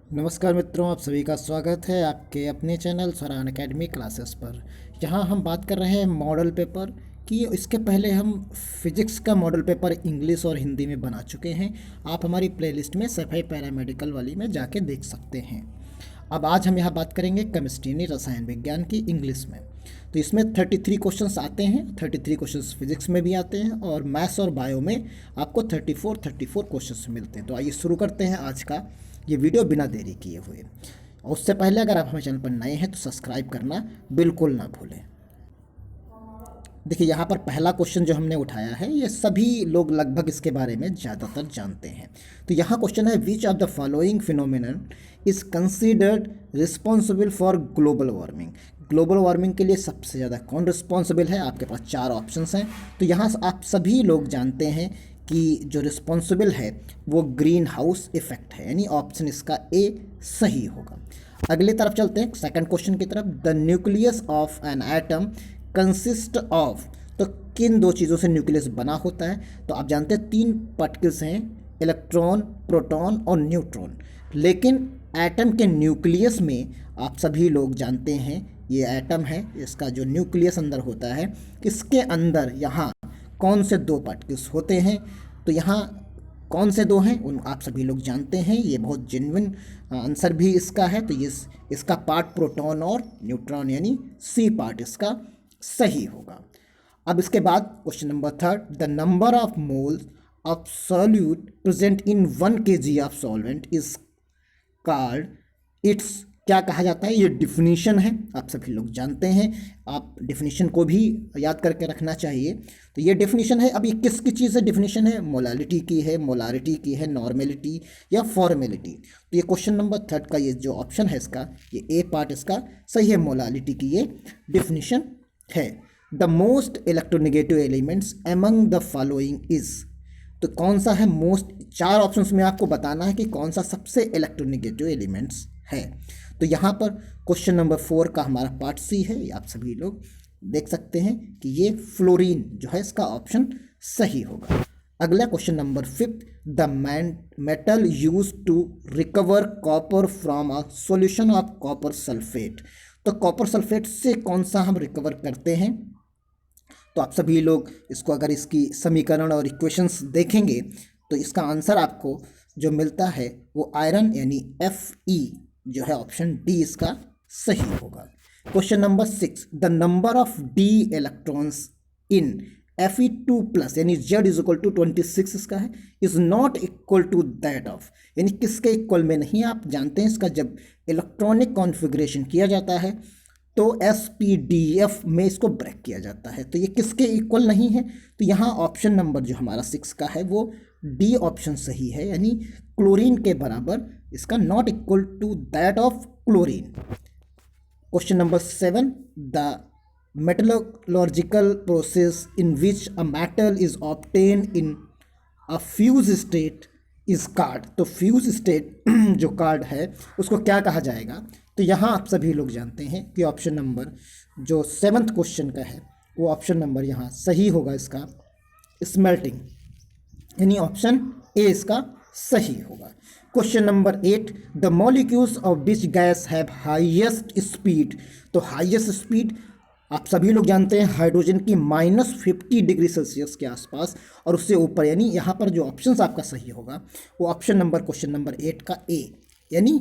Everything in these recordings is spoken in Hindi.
नमस्कार मित्रों, आप सभी का स्वागत है आपके अपने चैनल स्वरान एकेडमी क्लासेस पर। यहाँ हम बात कर रहे हैं मॉडल पेपर कि इसके पहले हम फिजिक्स का मॉडल पेपर इंग्लिश और हिंदी में बना चुके हैं। आप हमारी प्लेलिस्ट में सफाई पैरामेडिकल वाली में जाके देख सकते हैं। अब आज हम यहाँ बात करेंगे केमिस्ट्री यानी रसायन विज्ञान की इंग्लिश में। तो इसमें 33 क्वेश्चंस आते हैं। 33 क्वेश्चंस फिजिक्स में भी आते हैं और मैथ्स और बायो में आपको 34 क्वेश्चंस मिलते हैं। तो आइए शुरू करते हैं आज का ये वीडियो बिना देरी किए हुए। और उससे पहले अगर आप हमारे चैनल पर नए हैं तो सब्सक्राइब करना बिल्कुल ना भूलें। देखिए, यहाँ पर पहला क्वेश्चन जो हमने उठाया है ये सभी लोग लगभग इसके बारे में ज़्यादातर जानते हैं। तो यहाँ क्वेश्चन है, which of the following phenomenon is considered responsible for global warming. Global warming के लिए सबसे ज़्यादा कौन रिस्पॉन्सिबल है? आपके पास 4 ऑप्शंस हैं। तो यहाँ आप सभी लोग जानते हैं कि जो रिस्पॉन्सिबल है वो ग्रीन हाउस इफेक्ट है, यानी ऑप्शन इसका ए सही होगा। अगले तरफ चलते हैं, सेकंड क्वेश्चन की तरफ। The nucleus of an atom consist of. तो किन 2 चीज़ों से न्यूक्लियस बना होता है? तो आप जानते हैं 3 पार्टिकल्स हैं, इलेक्ट्रॉन, प्रोटॉन और न्यूट्रॉन। लेकिन एटम के न्यूक्लियस में आप सभी लोग जानते हैं ये एटम है, इसका जो न्यूक्लियस अंदर होता है, इसके अंदर यहाँ कौन से 2 पार्टिकल्स होते हैं? तो यहाँ कौन से 2 हैं उन आप सभी लोग जानते हैं। ये बहुत जेन्युइन आंसर भी इसका है। तो ये इसका पार्ट प्रोटॉन और न्यूट्रॉन यानी सी पार्ट इसका सही होगा। अब इसके बाद question number 3, the number of moles of solute present in 1 kg of solvent is called its. क्या कहा जाता है? ये डिफिनीशन है, आप सभी लोग जानते हैं। आप डिफिनीशन को भी याद करके रखना चाहिए। तो ये डिफिनीशन है। अब ये किसकी चीज़ है? डिफिनीशन है मोलालिटी की है, मोलारिटी की है, नॉर्मेलिटी या फॉर्मेलिटी। तो ये क्वेश्चन नंबर 3 का ये जो ऑप्शन है इसका, ये ए पार्ट इसका सही है, मोलालिटी की ये डिफिनीशन है। The most electronegative elements among the following is. तो कौन सा है मोस्ट? 4 ऑप्शंस में आपको बताना है कि कौन सा सबसे इलेक्ट्रोनेगेटिव एलिमेंट्स है। तो यहाँ पर क्वेश्चन नंबर 4 का हमारा पार्ट सी है, ये आप सभी लोग देख सकते हैं कि ये फ्लोरीन जो है इसका ऑप्शन सही होगा। अगला question number 5, the metal use to recover copper from a solution of copper sulphate. तो कॉपर सल्फेट से कौन सा हम रिकवर करते हैं? तो आप सभी लोग इसको अगर इसकी समीकरण और इक्वेशंस देखेंगे तो इसका आंसर आपको जो मिलता है वो आयरन यानी Fe जो है ऑप्शन डी इसका सही होगा। Question number 6, the number of D electrons in Fe2+ यानी Z इज इक्वल टू 26 इसका है, is not equal to that of, यानी किसके इक्वल में नहीं? आप जानते हैं इसका जब इलेक्ट्रॉनिक कॉन्फ़िगरेशन किया जाता है तो SPDF में इसको ब्रेक किया जाता है। तो ये किसके इक्वल नहीं है? तो यहाँ ऑप्शन नंबर जो हमारा 6 का है वो डी ऑप्शन सही है, यानी क्लोरीन के बराबर इसका not equal to that of chlorine. Question number 7, the metallurgical process in which a metal is obtain in a fuse state is called. तो फ्यूज स्टेट जो कार्ड है उसको क्या कहा जाएगा? तो यहाँ आप सभी लोग जानते हैं कि ऑप्शन नंबर जो 7th क्वेश्चन का है वो ऑप्शन नंबर यहाँ सही होगा इसका, स्मेल्टिंग, यानी ऑप्शन ए इसका सही होगा। Question number 8, the molecules of which guys have highest speed. तो हाईएस्ट स्पीड आप सभी लोग जानते हैं हाइड्रोजन की -50 डिग्री सेल्सियस के आसपास और उससे ऊपर, यानी यहाँ पर जो ऑप्शन आपका सही होगा वो ऑप्शन नंबर क्वेश्चन नंबर 8 का ए, यानी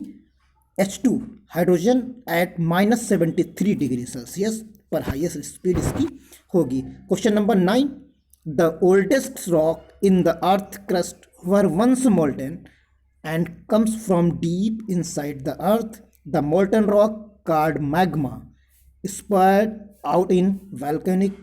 H2 hydrogen at -73 degree Celsius पर हाईएस्ट स्पीड इसकी होगी। Question number 9, the oldest rock in the earth crust were once molten and comes from deep inside the earth. The molten rock called magma spurred out in volcanic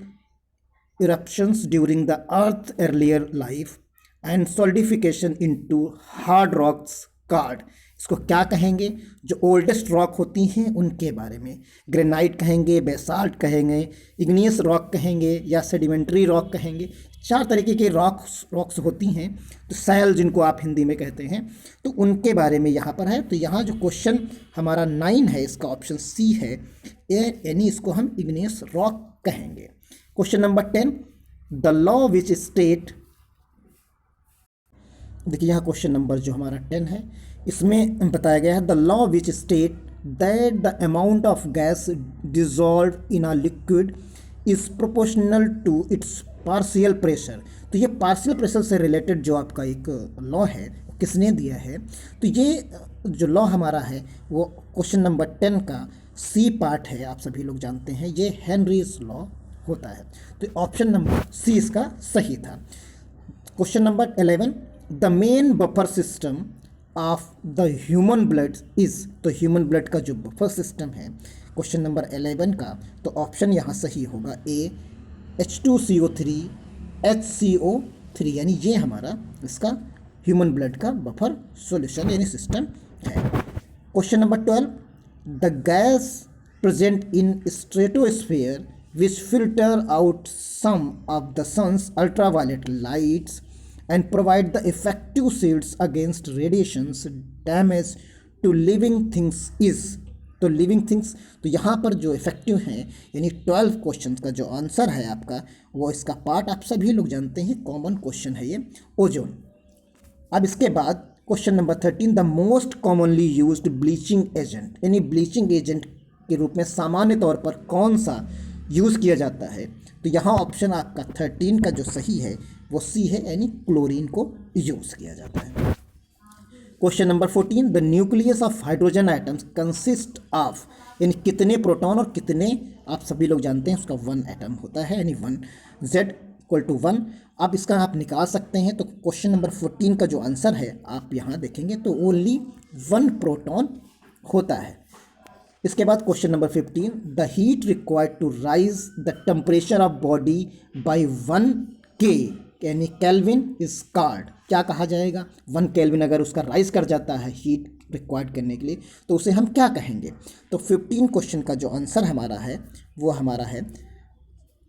eruptions during the Earth's earlier life and solidification into hard rocks called। इसको क्या कहेंगे? जो ओल्डेस्ट रॉक होती हैं उनके बारे में ग्रेनाइट कहेंगे, बेसाल्ट कहेंगे, इग्नियस रॉक कहेंगे या सेडिमेंट्री रॉक कहेंगे। 4 तरीके के रॉक्स होती हैं। तो सैल जिनको आप हिंदी में कहते हैं, तो उनके बारे में यहाँ पर है। तो यहाँ जो क्वेश्चन हमारा 9 है इसका ऑप्शन सी है, यानी इसको हम इग्नियस रॉक कहेंगे। Question number 10, the law which state. देखिए यहाँ क्वेश्चन नंबर जो हमारा 10 है इसमें बताया गया है the law which state that the amount of gas dissolve in a liquid is proportional to its partial pressure. तो ये पार्शियल प्रेशर से रिलेटेड जो आपका एक लॉ है किसने दिया है? तो ये जो लॉ हमारा है वो क्वेश्चन नंबर 10 का सी पार्ट है, आप सभी लोग जानते हैं ये हेनरीज लॉ होता है। तो ऑप्शन नंबर सी इसका सही था। Question number 11 the main buffer system of the human blood is. तो ह्यूमन ब्लड का जो बफर सिस्टम है क्वेश्चन नंबर 11 का, तो ऑप्शन यहाँ सही होगा ए H2CO3 HCO3, यानी ये हमारा इसका ह्यूमन ब्लड का बफर सॉल्यूशन यानी सिस्टम है। Question number 12 the gas present in stratosphere which filter out some of the sun's ultraviolet lights and provide the effective shields against radiations damage to living things is। तो लिविंग थिंग्स, तो यहाँ पर जो इफेक्टिव हैं यानी 12 क्वेश्चन का जो आंसर है आपका वो इसका पार्ट आप सभी लोग जानते हैं, कॉमन क्वेश्चन है ये ओजोन। अब इसके बाद question number 13 the most commonly used bleaching agent, यानी ब्लीचिंग एजेंट के रूप में सामान्य तौर पर कौन सा यूज़ किया जाता है? तो यहाँ ऑप्शन आपका 13 का जो सही है वो सी है, यानी क्लोरीन को यूज़ किया जाता है। Question number 14 the nucleus of hydrogen items consist of, यानी कितने प्रोटॉन और कितने, आप सभी लोग जानते हैं उसका 1 एटम होता है, यानी 1 Z=1। आप इसका आप निकाल सकते हैं। तो क्वेश्चन नंबर 14 का जो आंसर है आप यहाँ देखेंगे तो ओनली 1 प्रोटॉन होता है। इसके बाद question number 15 the heat required to raise the temperature of body by 1 K यानी केल्विन इज कॉल्ड, क्या कहा जाएगा? 1 केल्विन अगर उसका राइज कर जाता है हीट रिक्वायर्ड करने के लिए तो उसे हम क्या कहेंगे? तो 15 क्वेश्चन का जो आंसर हमारा है वो हमारा है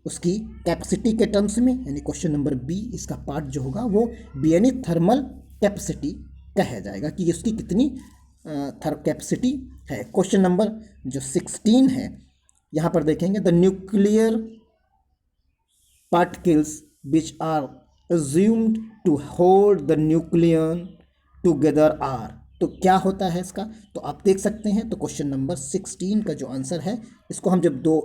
उसकी कैपेसिटी के टर्म्स में, यानी क्वेश्चन नंबर बी इसका पार्ट जो होगा वो बी यानी थर्मल कैपेसिटी कहा जाएगा कि उसकी कितनी कैपेसिटी है। क्वेश्चन नंबर जो 16 है यहाँ पर देखेंगे the nuclear particles which are assumed to hold the nucleon together are. तो क्या होता है इसका? तो आप देख सकते हैं। तो क्वेश्चन नंबर 16 का जो आंसर है इसको हम जब दो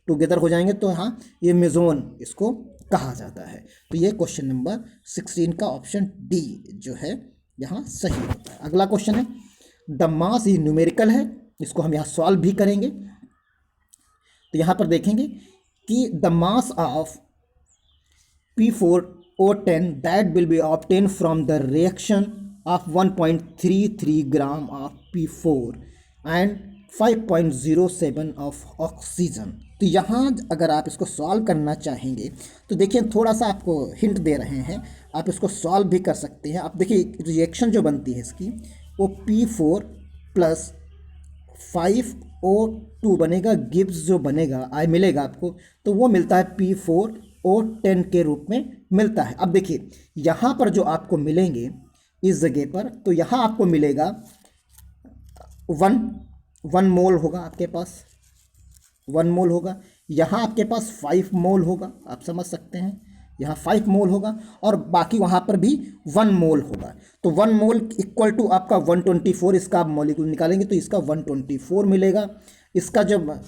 टुगेदर हो जाएंगे तो यहाँ ये मेजोन इसको कहा जाता है। तो ये क्वेश्चन नंबर 16 का ऑप्शन डी जो है यहाँ सही होता है। अगला क्वेश्चन है द मास, ये न्यूमेरिकल है, इसको हम यहाँ सॉल्व भी करेंगे। तो यहाँ पर देखेंगे कि the mass of P4O10 that will be obtain from the reaction of 1.33 gram of P4 and 5.07 of oxygen. तो यहाँ अगर आप इसको सॉल्व करना चाहेंगे तो देखिए थोड़ा सा आपको हिंट दे रहे हैं, आप इसको सॉल्व भी कर सकते हैं। आप देखिए रिएक्शन जो बनती है इसकी वो P4 प्लस 5O2 बनेगा, गिब्स जो बनेगा मिलेगा आपको तो वो मिलता है P4O10 के रूप में मिलता है। अब देखिए यहाँ पर जो आपको मिलेंगे इस जगह पर, तो यहाँ आपको मिलेगा 1 मोल होगा आपके पास, 1 मोल होगा। यहाँ आपके पास 5 मोल होगा, आप समझ सकते हैं, यहाँ 5 मोल होगा और बाकी वहाँ पर भी 1 मोल होगा। तो 1 मोल इक्वल टू आपका 124, इसका आप मॉलिक्यूल निकालेंगे तो इसका 124 मिलेगा। इसका जब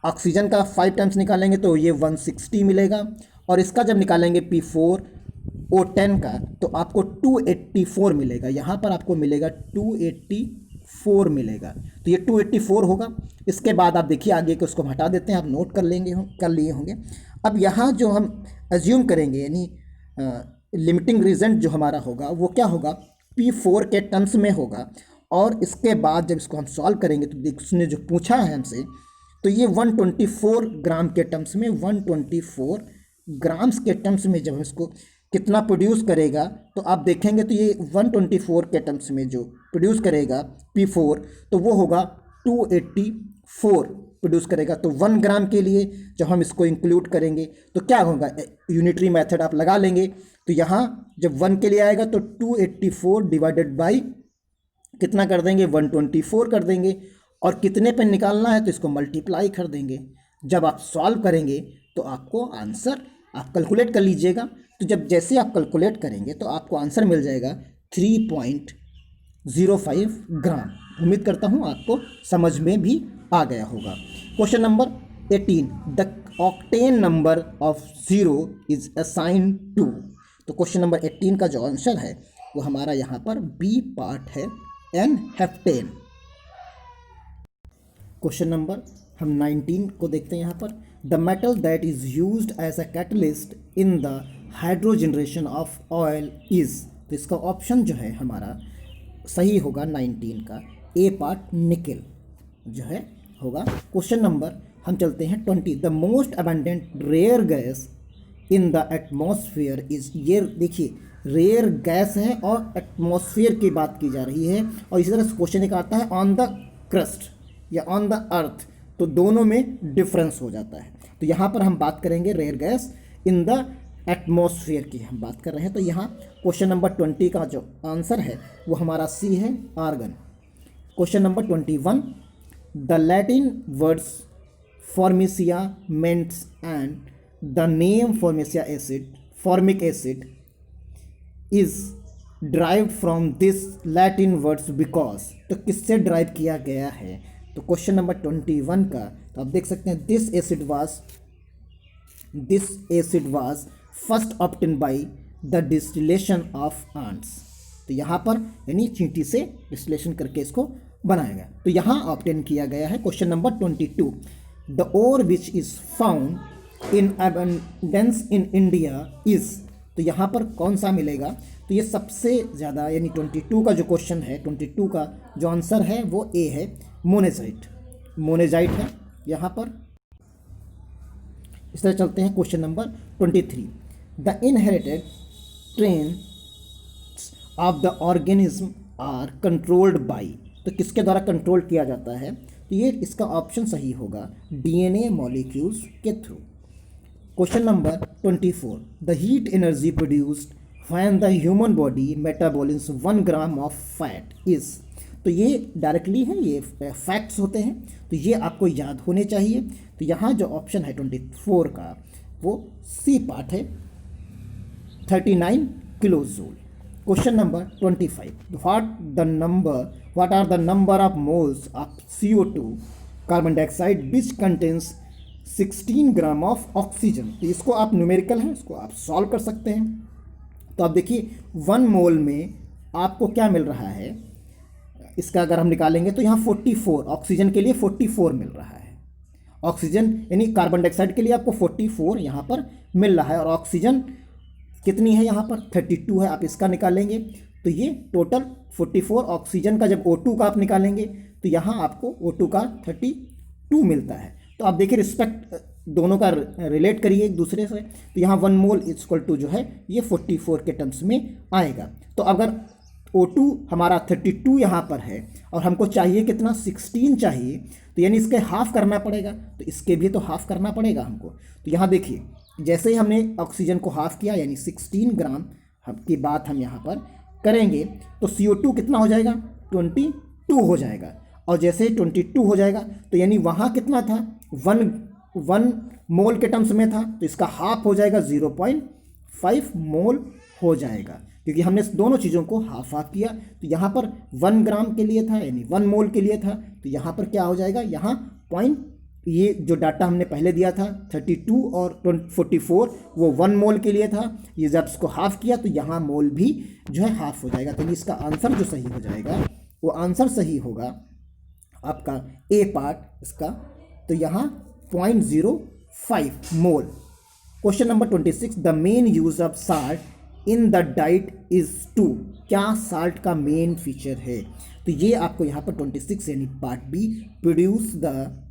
ऑक्सीजन का 5 टाइम्स निकालेंगे तो ये 160 मिलेगा और इसका जब निकालेंगे P4O10 का तो आपको 284 मिलेगा। यहाँ पर आपको मिलेगा 284 मिलेगा, तो ये 284 होगा। इसके बाद आप देखिए आगे के उसको हम हटा देते हैं, आप नोट कर लिए होंगे। अब यहाँ जो हम एज्यूम करेंगे यानी लिमिटिंग रीजन जो हमारा होगा वो क्या होगा, P4 के टर्म्स में होगा। और इसके बाद जब इसको हम सॉल्व करेंगे तो उसने जो पूछा है हमसे तो ये 124 ग्राम के टर्म्स में, 124 ग्राम्स के टर्म्स में जब इसको कितना प्रोड्यूस करेगा तो आप देखेंगे तो ये 124 के टर्म्स में जो प्रोड्यूस करेगा P4 तो वो होगा 284 प्रोड्यूस करेगा। तो 1 ग्राम के लिए जब हम इसको इंक्लूड करेंगे तो क्या होगा, यूनिटरी मेथड आप लगा लेंगे। तो यहाँ जब 1 के लिए आएगा तो 284 डिवाइडेड बाई कितना कर देंगे, 124 कर देंगे और कितने पे निकालना है तो इसको मल्टीप्लाई कर देंगे। जब आप सॉल्व करेंगे तो आपको आंसर आप कैलकुलेट कर लीजिएगा। तो जब जैसे आप कैलकुलेट करेंगे तो आपको आंसर मिल जाएगा ग्राम। उम्मीद करता हूँ आपको समझ में भी आ गया होगा। Question number 18, the octane number of zero is assign to. तो क्वेश्चन नंबर 18 का जो आंसर है वो हमारा यहाँ पर बी पार्ट है, एन हेप्टेन। क्वेश्चन नंबर हम 19 को देखते हैं यहाँ पर, the metal that is used as a catalyst in the hydrogenation of oil is. तो इसका ऑप्शन जो है हमारा सही होगा 19 का, ए पार्ट निकेल जो है होगा। क्वेश्चन नंबर हम चलते हैं 20, the most abundant rare gas in the atmosphere is. ये देखिए रेयर गैस है और एटमॉस्फेयर की बात की जा रही है, और इसी तरह से क्वेश्चन एक आता है ऑन द क्रस्ट या ऑन द अर्थ, तो दोनों में डिफरेंस हो जाता है। तो यहाँ पर हम बात करेंगे rare gas in the atmosphere की हम बात कर रहे हैं। तो यहाँ क्वेश्चन नंबर 20 का जो आंसर है वो हमारा सी है, argon. Question number 21, the Latin words formica मेंट्स and the name formic acid is derived from this Latin words because. तो किससे ड्राइव किया गया है? तो क्वेश्चन नंबर 21 का तो आप देख सकते हैं, this acid was first obtain by the distillation of ants. तो यहाँ पर यानी चींटी से डिस्टिलेशन करके इसको बनाया गया, तो यहाँ ऑब्टेन किया गया है। Question number 22, the ore which is found in abundance in India is. तो यहाँ पर कौन सा मिलेगा? तो ये सबसे ज़्यादा यानी 22 का जो क्वेश्चन है, 22 का जो आंसर है वो ए है, मोनेजाइट है यहाँ पर। इस तरह चलते हैं question number 23, the inherited traits of the organism are controlled by. तो किसके द्वारा कंट्रोल किया जाता है? तो ये इसका ऑप्शन सही होगा, डीएनए मॉलिक्यूल्स के through. Question number 24, the heat energy produced when the human body metabolises 1 gram of fat is. तो ये डायरेक्टली है, ये फैक्ट्स होते हैं, तो ये आपको याद होने चाहिए। तो यहाँ जो ऑप्शन है 24 का वो सी पार्ट है, 39 kilo joule. Question number 25, what are the number of moles of CO2 carbon dioxide which contains 16 gram of oxygen. तो इसको आप न्यूमेरिकल है, इसको आप सॉल्व कर सकते हैं। तो आप देखिए 1 मोल में आपको क्या मिल रहा है, इसका अगर हम निकालेंगे तो यहाँ 44, ऑक्सीजन के लिए 44 मिल रहा है। ऑक्सीजन यानी कार्बन डाइऑक्साइड के लिए आपको 44 यहाँ पर मिल रहा है, और ऑक्सीजन कितनी है यहाँ पर 32 है। आप इसका निकालेंगे तो ये टोटल 44, ऑक्सीजन का जब O2 का आप निकालेंगे तो यहाँ आपको O2 का 32 मिलता है। तो आप देखिए रिस्पेक्ट दोनों का रिलेट करिए एक दूसरे से, तो यहाँ 1 मोल इक्वल टू जो है ये 44 के टर्म्स में आएगा। तो अगर O2 हमारा 32 यहाँ पर है और हमको चाहिए कितना 16 चाहिए, तो यानी इसके हाफ करना पड़ेगा, तो इसके भी तो हाफ करना पड़ेगा हमको। तो यहाँ देखिए जैसे ही हमने ऑक्सीजन को हाफ किया यानी 16 ग्राम की बात हम यहाँ पर करेंगे, तो CO2 कितना हो जाएगा 22 हो जाएगा, और जैसे ही 22 हो जाएगा तो यानी वहाँ कितना था 1 मोल के टर्म्स में था, तो इसका हाफ हो जाएगा 0.5 मोल हो जाएगा, क्योंकि हमने दोनों चीज़ों को हाफ किया। तो यहाँ पर 1 ग्राम के लिए था यानी 1 मोल के लिए था, तो यहाँ पर क्या हो जाएगा, यहाँ पॉइंट, ये जो डाटा हमने पहले दिया था 32 और 44 वो 1 मोल के लिए था, ये जब इसको हाफ किया तो यहाँ मोल भी जो है हाफ हो जाएगा। तो इसका आंसर जो सही हो जाएगा वो आंसर सही होगा आपका ए पार्ट इसका, तो यहाँ 0.05 mole. Question number 26, the main use of salt in the diet is to. क्या साल्ट का मेन फीचर है? तो ये आपको यहाँ पर 26 यानी part B, produce the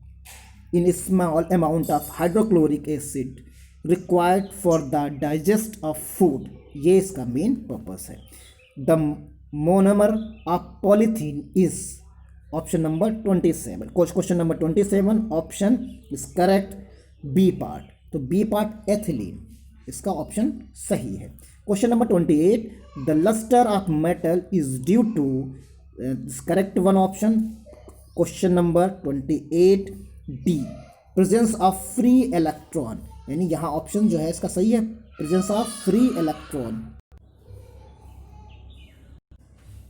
in small amount of hydrochloric acid required for the digest of food, ये इसका मेन पर्पस है। The monomer of polythene is option number 27। Question number 27 option is correct, B part. तो बी पार्ट एथिलीन, इसका ऑप्शन सही है। Question number 28, the luster of metal is due to, correct one option. Question number 28 D, presence of free electron, यानी यहाँ ऑप्शन जो है इसका सही है, प्रेजेंस ऑफ फ्री इलेक्ट्रॉन।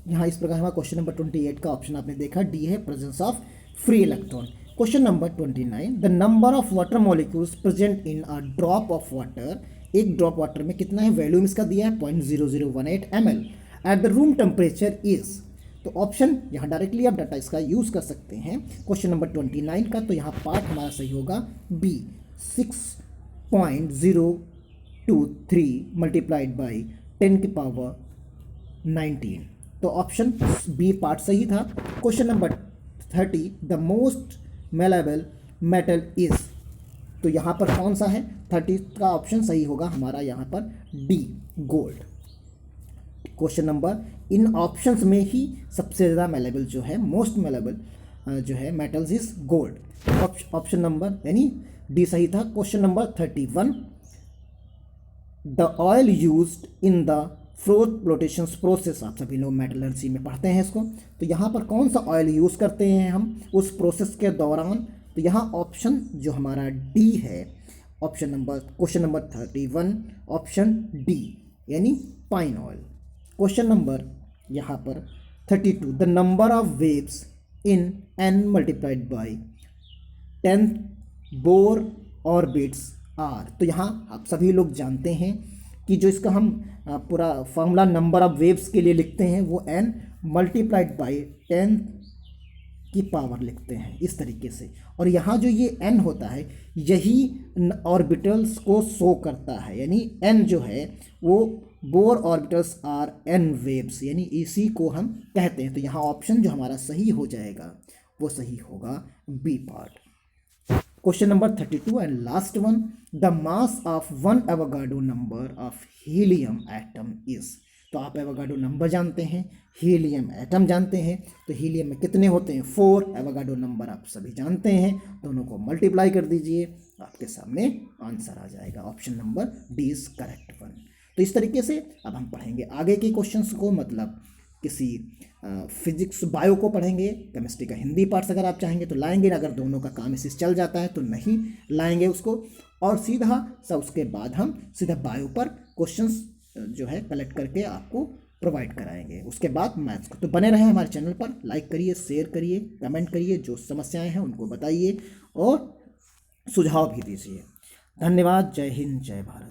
यहाँ इस प्रकार हमारा क्वेश्चन नंबर 28 का ऑप्शन आपने देखा डी है, presence of free electron. Question number 29, the number of water molecules present in a drop of water, एक ड्रॉप वाटर में कितना है, वैल्यूम इसका दिया है 0.0018 ml at the room temperature is. तो ऑप्शन यहाँ डायरेक्टली आप डाटा इसका यूज़ कर सकते हैं क्वेश्चन नंबर 29 का। तो यहाँ पार्ट हमारा सही होगा बी, 6.023 मल्टीप्लाइड बाई 10 की पावर 19। तो ऑप्शन बी पार्ट सही था। Question number 30, the most malleable metal is, तो यहाँ पर कौन सा है, 30 का ऑप्शन सही होगा हमारा यहाँ पर डी, गोल्ड। क्वेश्चन नंबर, इन ऑप्शंस में ही सबसे ज़्यादा मेलेबल जो है, मोस्ट मेलेबल जो है metals is gold. Option number यानी डी सही था। Question number 31, the oil used in the flotation process, आप सभी लोग मेटलर्जी में पढ़ते हैं इसको। तो यहाँ पर कौन सा ऑयल यूज़ करते हैं हम उस प्रोसेस के दौरान, तो यहाँ ऑप्शन जो हमारा डी है, option number, question number 31 option D यानी पाइन ऑयल। क्वेश्चन नंबर यहाँ पर 32, the number of waves in n multiplied by 10 Bohr orbits are. तो यहाँ आप सभी लोग जानते हैं कि जो इसका हम पूरा फॉर्मूला नंबर ऑफ वेव्स के लिए लिखते हैं वो n मल्टीप्लाइड बाई 10 की पावर लिखते हैं इस तरीके से। और यहाँ जो ये n होता है यही ऑर्बिटल्स को शो करता है, यानी n जो है वो Bohr orbitals are n waves, यानी इसी को हम कहते हैं। तो यहाँ ऑप्शन जो हमारा सही हो जाएगा वो सही होगा B part. Question number 32 and last one, the mass of 1 Avogadro number of helium atom is. तो आप एवोगाड्रो नंबर जानते हैं, हीलियम एटम जानते हैं। तो हीलियम में कितने होते हैं, 4। एवोगाड्रो नंबर आप सभी जानते हैं, दोनों को मल्टीप्लाई कर दीजिए, आपके सामने आंसर आ जाएगा। Option number D is correct one. तो इस तरीके से अब हम पढ़ेंगे आगे के क्वेश्चंस को, मतलब किसी फिजिक्स बायो को पढ़ेंगे, केमिस्ट्री का हिंदी पार्ट्स अगर आप चाहेंगे तो लाएंगे, अगर दोनों का काम इसी से चल जाता है तो नहीं लाएंगे उसको। और सीधा सा उसके बाद हम सीधा बायो पर क्वेश्चंस जो है कलेक्ट करके आपको प्रोवाइड कराएंगे, उसके बाद मैथ्स को। तो बने रहें हमारे चैनल पर, लाइक करिए, शेयर करिए, कमेंट करिए, जो समस्याएं हैं उनको बताइए और सुझाव भी दीजिए। धन्यवाद। जय हिंद, जय भारत।